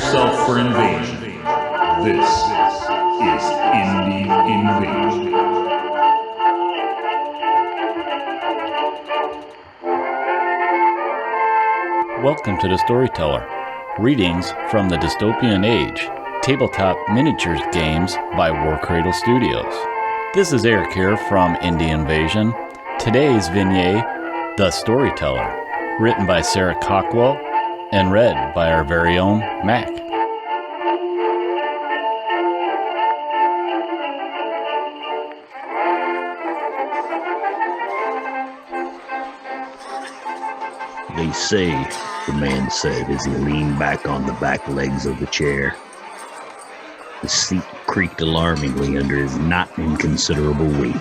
yourself for invasion. This is Indie Invasion. Welcome to the Storyteller Readings from the Dystopian Age, tabletop miniatures games by Warcradle Studios. This is Eric here from Indie Invasion. Today's vignette, The Storyteller, written by Sarah Cawkwell and read by our very own Mac. They say, the man said as he leaned back on the back legs of the chair. The seat creaked alarmingly under his not inconsiderable weight,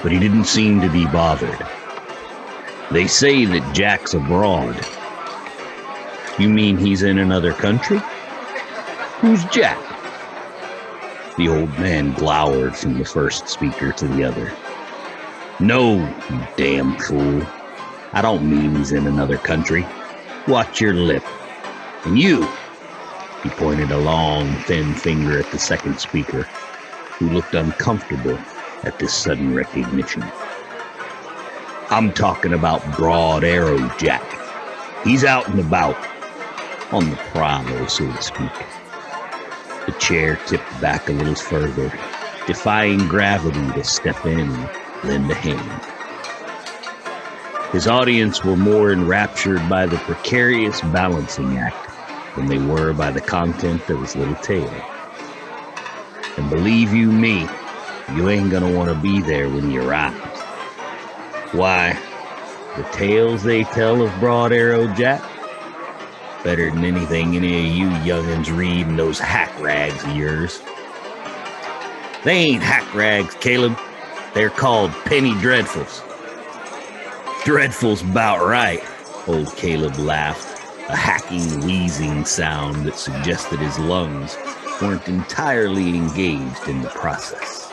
but he didn't seem to be bothered. They say that Jack's abroad. You mean he's in another country? Who's Jack? The old man glowered from the first speaker to the other. No, you damn fool. I don't mean he's in another country. Watch your lip. And you, he pointed a long, thin finger at the second speaker, who looked uncomfortable at this sudden recognition. I'm talking about Broad Arrow Jack. He's out and about, on the prowl, so to speak. The chair tipped back a little further, defying gravity to step in and lend a hand. His audience were more enraptured by the precarious balancing act than they were by the content of his little tale. And believe you me, you ain't gonna want to be there when he arrives. Why, the tales they tell of Broad Arrow Jack, better than anything any of you young'uns read in those hack rags of yours. They ain't hack rags, Caleb. They're called penny dreadfuls. Dreadful's about right, old Caleb laughed, a hacking, wheezing sound that suggested his lungs weren't entirely engaged in the process.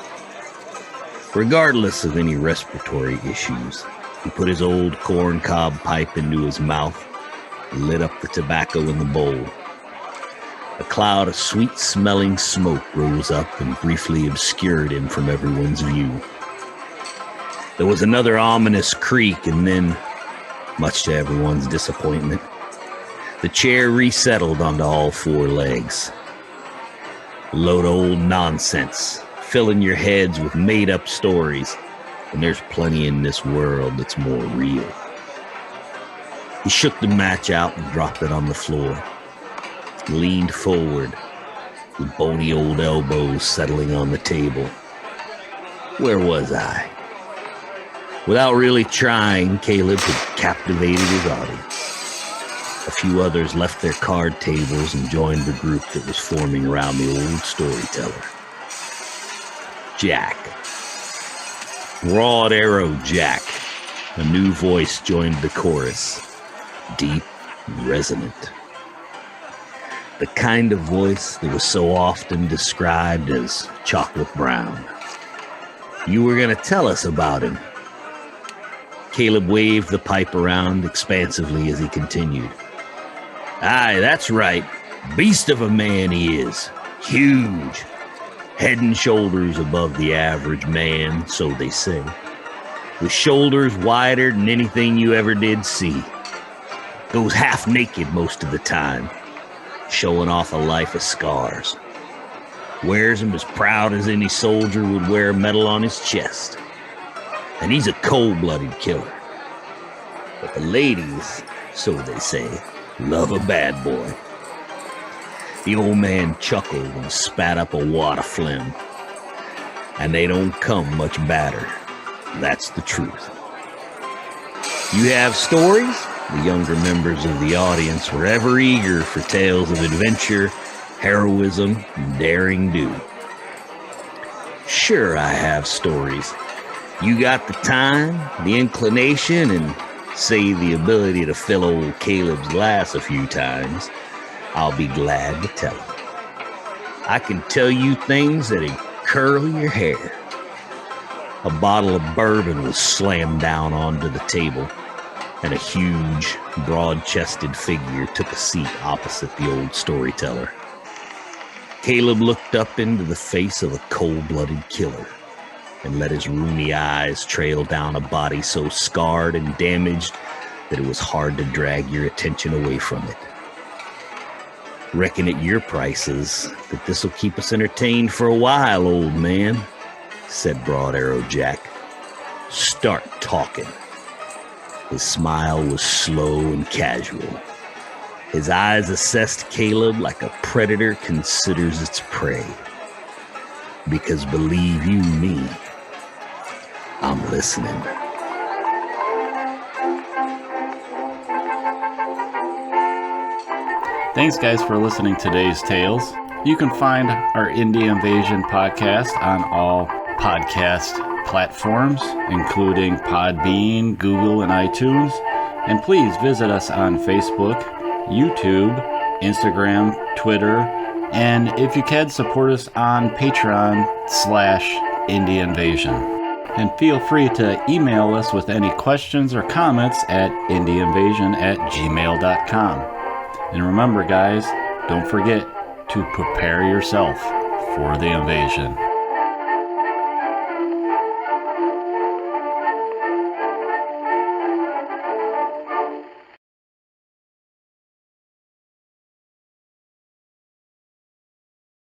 Regardless of any respiratory issues, he put his old corncob pipe into his mouth and lit up the tobacco in the bowl. A cloud of sweet-smelling smoke rose up and briefly obscured him from everyone's view. There was another ominous creak, and then, much to everyone's disappointment, the chair resettled onto all four legs. A load of old nonsense, filling your heads with made-up stories, and there's plenty in this world that's more real. He shook the match out and dropped it on the floor, leaned forward, with bony old elbows settling on the table. Where was I? Without really trying, Caleb had captivated his audience. A few others left their card tables and joined the group that was forming around the old storyteller. Jack. Broad Arrow Jack. A new voice joined the chorus, deep and resonant. The kind of voice that was so often described as chocolate brown. You were going to tell us about him. Caleb waved the pipe around expansively as he continued. Aye, that's right. Beast of a man he is. Huge. Head and shoulders above the average man, so they say. With shoulders wider than anything you ever did see. Goes half naked most of the time, showing off a life of scars. Wears them as proud as any soldier would wear a medal on his chest. And he's a cold-blooded killer. But the ladies, so they say, love a bad boy. The old man chuckled and spat up a wad of phlegm. And they don't come much badder. That's the truth. You have stories? The younger members of the audience were ever eager for tales of adventure, heroism, and daring do. Sure, I have stories. You got the time, the inclination, and, say, the ability to fill old Caleb's glass a few times, I'll be glad to tell them. I can tell you things that'd curl your hair. A bottle of bourbon was slammed down onto the table, and a huge, broad-chested figure took a seat opposite the old storyteller. Caleb looked up into the face of a cold-blooded killer and let his rheumy eyes trail down a body so scarred and damaged that it was hard to drag your attention away from it. "Reckon at your prices that this'll keep us entertained for a while, old man," said Broad Arrow Jack. "Start talking." His smile was slow and casual. His eyes assessed Caleb like a predator considers its prey. Because believe you me, I'm listening. Thanks, guys, for listening to today's tales. You can find our Indie Invasion podcast on all podcast platforms, including Podbean, Google, and iTunes. And please visit us on Facebook, YouTube, Instagram, Twitter, and if you can, support us on Patreon/Indie Invasion. And feel free to email us with any questions or comments at indieinvasion@gmail.com. And remember, guys, don't forget to prepare yourself for the invasion.